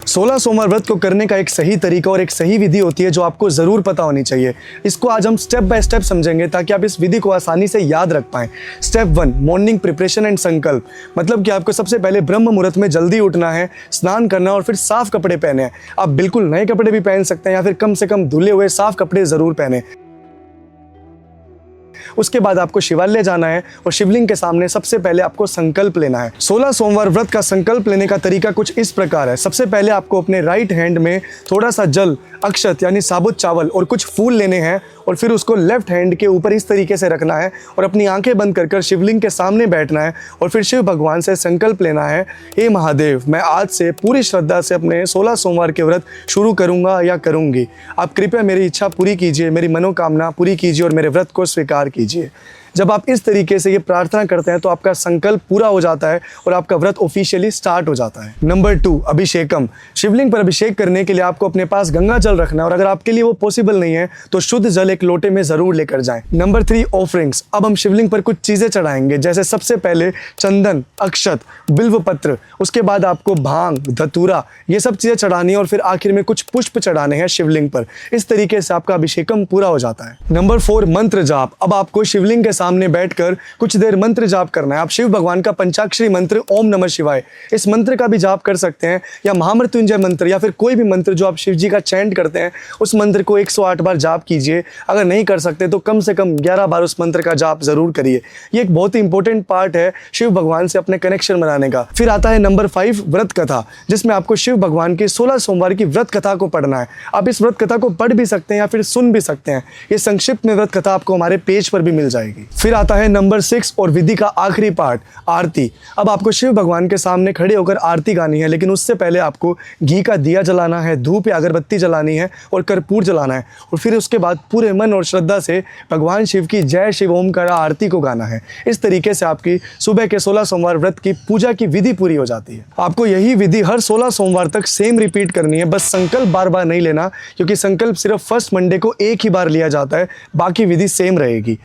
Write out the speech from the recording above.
16 सोमवार व्रत को करने का एक सही तरीका और एक सही विधि होती है जो आपको ज़रूर पता होनी चाहिए। इसको आज हम स्टेप बाय स्टेप समझेंगे ताकि आप इस विधि को आसानी से याद रख पाएं। स्टेप 1, मॉर्निंग प्रिपरेशन एंड संकल्प। मतलब कि आपको सबसे पहले ब्रह्म मुहूर्त में जल्दी उठना है, स्नान करना और फिर साफ कपड़े पहने हैं। आप बिल्कुल नए कपड़े भी पहन सकते हैं या फिर कम से कम धुले हुए साफ कपड़े ज़रूर पहने। उसके बाद आपको शिवालय जाना है और शिवलिंग के सामने सबसे पहले आपको संकल्प लेना है। 16 सोमवार व्रत का संकल्प लेने का तरीका कुछ इस प्रकार है। सबसे पहले आपको अपने राइट हैंड में थोड़ा सा जल, अक्षत यानी साबुत चावल और कुछ फूल लेने हैं और फिर उसको लेफ्ट हैंड के ऊपर इस तरीके से रखना है और अपनी आंखें बंद कर शिवलिंग के सामने बैठना है और फिर शिव भगवान से संकल्प लेना है, हे महादेव, मैं आज से पूरी श्रद्धा से अपने 16 सोमवार के व्रत शुरू करूंगा या करूंगी। आप कृपया मेरी इच्छा पूरी कीजिए, मेरी मनोकामना पूरी कीजिए और मेरे व्रत को स्वीकार कीजिए। जब आप इस तरीके से ये प्रार्थना करते हैं तो आपका संकल्प पूरा हो जाता है और आपका व्रत ऑफिशियली स्टार्ट हो जाता है। नंबर 2, अभिषेकम। शिवलिंग पर अभिषेक करने के लिए आपको अपने पास गंगा जल रखना है और अगर आपके लिए वो पॉसिबल नहीं है तो शुद्ध जल एक लोटे में जरूर लेकर जाएं। Number 3, offerings. अब हम शिवलिंग पर कुछ चीजें चढ़ाएंगे, जैसे सबसे पहले चंदन, अक्षत, बिल्व पत्र, उसके बाद आपको भांग, धतूरा, ये सब चीजें चढ़ानी है और फिर आखिर में कुछ पुष्प चढ़ाने हैं शिवलिंग पर। इस तरीके से आपका अभिषेकम पूरा हो जाता है। नंबर 4, मंत्र जाप। अब आपको शिवलिंग के सामने बैठकर कुछ देर मंत्र जाप करना है। आप शिव भगवान का पंचाक्षरी मंत्र ओम नमः शिवाय, इस मंत्र का भी जाप कर सकते हैं या महामृत्युंजय मंत्र या फिर कोई भी मंत्र जो आप शिव जी का चैंट करते हैं उस मंत्र को 108 बार जाप कीजिए। अगर नहीं कर सकते तो कम से कम 11 बार उस मंत्र का जाप जरूर करिए। ये एक बहुत ही इंपॉर्टेंट पार्ट है शिव भगवान से अपने कनेक्शन बनाने का। फिर आता है नंबर 5, व्रत कथा, जिसमें आपको शिव भगवान की 16 सोमवार की व्रत कथा को पढ़ना है। आप इस व्रत कथा को पढ़ भी सकते हैं या फिर सुन भी सकते हैं। ये संक्षिप्त में व्रत कथा आपको हमारे पेज पर भी मिल जाएगी। फिर आता है नंबर 6 और विधि का आखिरी पार्ट, आरती। अब आपको शिव भगवान के सामने खड़े होकर आरती गानी है, लेकिन उससे पहले आपको घी का दिया जलाना है, धूप या अगरबत्ती जलानी है और कर्पूर जलाना है और फिर उसके बाद पूरे मन और श्रद्धा से भगवान शिव की जय शिव ओमकार आरती को गाना है। इस तरीके से आपकी सुबह के 16 सोमवार व्रत की पूजा की विधि पूरी हो जाती है। आपको यही विधि हर 16 सोमवार तक सेम रिपीट करनी है। बस संकल्प बार बार नहीं लेना, क्योंकि संकल्प सिर्फ फर्स्ट मंडे को एक ही बार लिया जाता है, बाकी विधि सेम रहेगी।